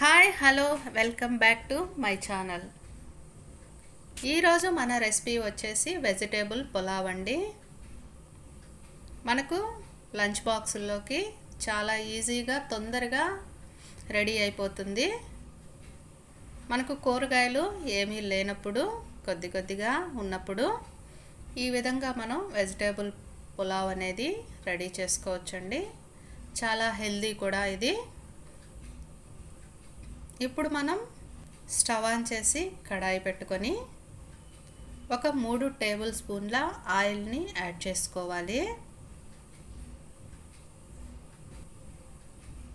Hi hello welcome back to my channel. ఈరోజు మన recipe వచ్చేసి వెజిటేబుల్ పులావ్ అండి. మనకు లంచ్ బాక్సుల్లోకి చాలా ఈజీగా తొందరగా రెడీ అయిపోతుంది. మనకు కూరగాయలు ఏమీ లేనప్పుడు కొద్దిగా ఉన్నప్పుడు ఈ విధంగా మనం వెజిటేబుల్ పులావ్ అనేది రెడీ చేసుకోవచ్చండి. చాలా హెల్దీ కూడా ఇది. ఇప్పుడు మనం స్టవ్ ఆన్ చేసి కడాయి పెట్టుకొని ఒక 3 టేబుల్ స్పూన్ల ఆయిల్ని యాడ్ చేసుకోవాలి.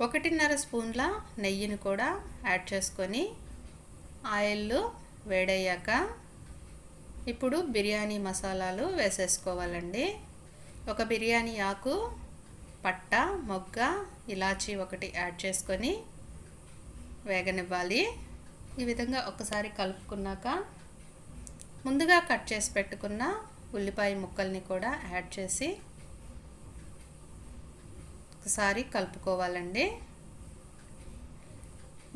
1.5 స్పూన్ల నెయ్యిని కూడా యాడ్ చేసుకొని ఆయిల్ వేడయ్యాక ఇప్పుడు బిర్యానీ మసాలాలు వేసేసుకోవాలండి. ఒక బిర్యానీ ఆకు, పట్ట, మొగ్గ, ఇలాచీ ఒకటి యాడ్ చేసుకొని వేగనివ్వాలి. ఈ విధంగా ఒకసారి కలుపుకున్నాక ముందుగా కట్ చేసి పెట్టుకున్న ఉల్లిపాయ ముక్కల్ని కూడా యాడ్ చేసి ఒకసారి కలుపుకోవాలండి.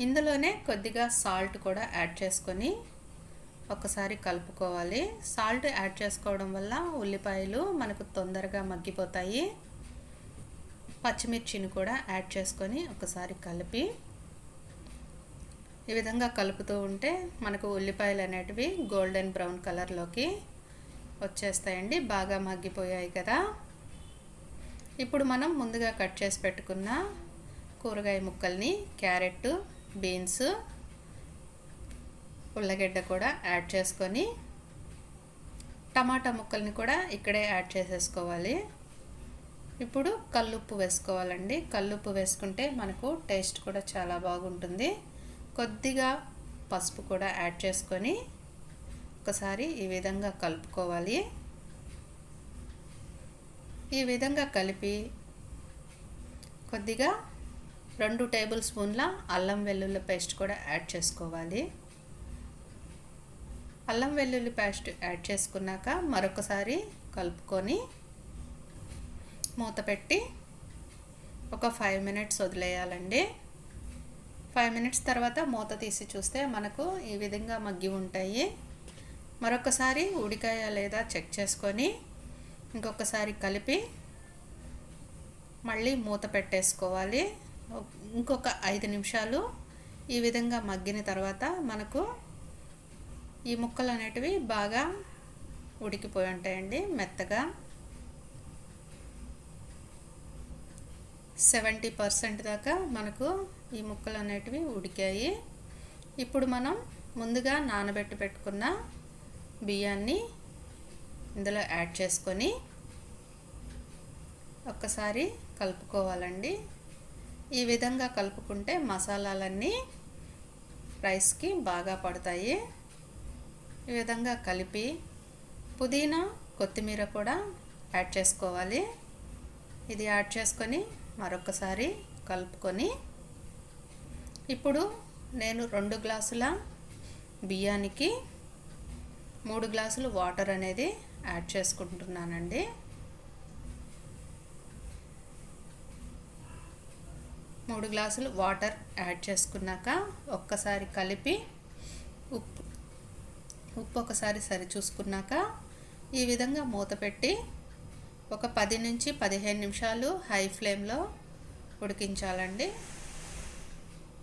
ఇందులోనే కొద్దిగా సాల్ట్ కూడా యాడ్ చేసుకొని ఒకసారి కలుపుకోవాలి. సాల్ట్ యాడ్ చేసుకోవడం వల్ల ఉల్లిపాయలు మనకు తొందరగా మగ్గిపోతాయి. పచ్చిమిర్చిని కూడా యాడ్ చేసుకొని ఒకసారి కలిపి ఈ విధంగా కలుపుతూ ఉంటే మనకు ఉల్లిపాయలు అనేటివి గోల్డెన్ బ్రౌన్ కలర్లోకి వచ్చేస్తాయండి. బాగా మగ్గిపోయాయి కదా. ఇప్పుడు మనం ముందుగా కట్ చేసి పెట్టుకున్న కూరగాయ ముక్కల్ని, క్యారెట్, బీన్స్, ఉల్లగడ్డ కూడా యాడ్ చేసుకొని టమాటా ముక్కల్ని కూడా ఇక్కడే యాడ్ చేసేసుకోవాలి. ఇప్పుడు కల్లుప్పు వేసుకోవాలండి. కల్లుప్పు వేసుకుంటే మనకు టేస్ట్ కూడా చాలా బాగుంటుంది. కొద్దిగా పసుపు కూడా యాడ్ చేసుకొని ఒకసారి ఈ విధంగా కలుపుకోవాలి. ఈ విధంగా కలిపి కొద్దిగా 2 టేబుల్ స్పూన్ల అల్లం వెల్లుల్లి పేస్ట్ కూడా యాడ్ చేసుకోవాలి. అల్లం వెల్లుల్లి పేస్ట్ యాడ్ చేసుకున్నాక మరొకసారి కలుపుకొని మూత పెట్టి ఒక 5 మినిట్స్ వదిలేయాలండి. 5 మినిట్స్ తర్వాత మూత తీసి చూస్తే మనకు ఈ విధంగా మగ్గి ఉంటాయి. మరొకసారి ఉడికాయ లేదా చెక్ చేసుకొని ఇంకొకసారి కలిపి మళ్ళీ మూత పెట్టేసుకోవాలి. ఇంకొక 5 నిమిషాలు ఈ విధంగా మగ్గిన తర్వాత మనకు ఈ ముక్కలు అనేటివి బాగా ఉడికిపోయి ఉంటాయండి. మెత్తగా 70% దాకా మనకు ఈ ముక్కలు అనేటివి ఉడికాయి. ఇప్పుడు మనం ముందుగా నానబెట్టి పెట్టుకున్న బియ్యాన్ని ఇందులో యాడ్ చేసుకొని ఒక్కసారి కలుపుకోవాలండి. ఈ విధంగా కలుపుకుంటే మసాలాలన్నీ రైస్కి బాగా పడతాయి. ఈ విధంగా కలిపి పుదీనా, కొత్తిమీర కూడా యాడ్ చేసుకోవాలి. ఇది యాడ్ చేసుకొని మరొకసారి కలుపుకొని ఇప్పుడు నేను 2 గ్లాసుల బియ్యానికి 3 గ్లాసులు వాటర్ అనేది యాడ్ చేసుకుంటున్నానండి. మూడు గ్లాసులు వాటర్ యాడ్ చేసుకున్నాక ఒక్కసారి కలిపి ఉప్పు ఒకసారి సరి చూసుకున్నాక ఈ విధంగా మూత పెట్టి ఒక 10 నుంచి 15 నిమిషాలు హై ఫ్లేమ్లో ఉడికించాలండి.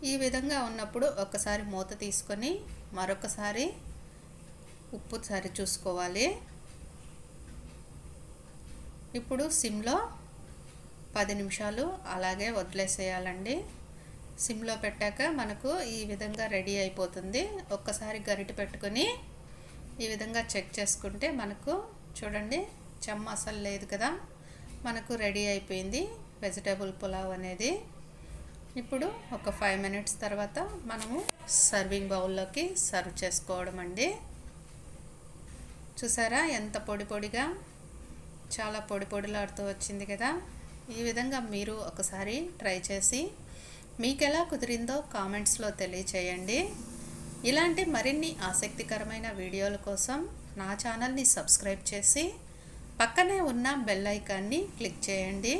ఈ విధంగా ఉన్నప్పుడు ఒకసారి మూత తీసుకొని మరొకసారి ఉప్పు సరి చూసుకోవాలి. ఇప్పుడు సిమ్లో 10 నిమిషాలు అలాగే వదిలేసేయాలండి. సిమ్లో పెట్టాక మనకు ఈ విధంగా రెడీ అయిపోతుంది. ఒక్కసారి గరిటె పెట్టుకొని ఈ విధంగా చెక్ చేసుకుంటే మనకు చూడండి చెమ్మ అసలు లేదు కదా. మనకు రెడీ అయిపోయింది వెజిటేబుల్ పులావ్ అనేది. ఇప్పుడు ఒక 5 మినిట్స్ తర్వాత మనము సర్వింగ్ బౌల్లోకి సర్వ్ చేసుకోవడం అండి. చూసారా ఎంత పొడిగా, చాలా పొడిలాడుతూ వచ్చింది కదా. ఈ విధంగా మీరు ఒకసారి ట్రై చేసి మీకు ఎలా కుదిరిందో కామెంట్స్లో తెలియచేయండి. ఇలాంటి మరిన్ని ఆసక్తికరమైన వీడియోల కోసం నా ఛానల్ని సబ్స్క్రైబ్ చేసి పక్కనే ఉన్న బెల్ ఐకాన్ని క్లిక్ చేయండి.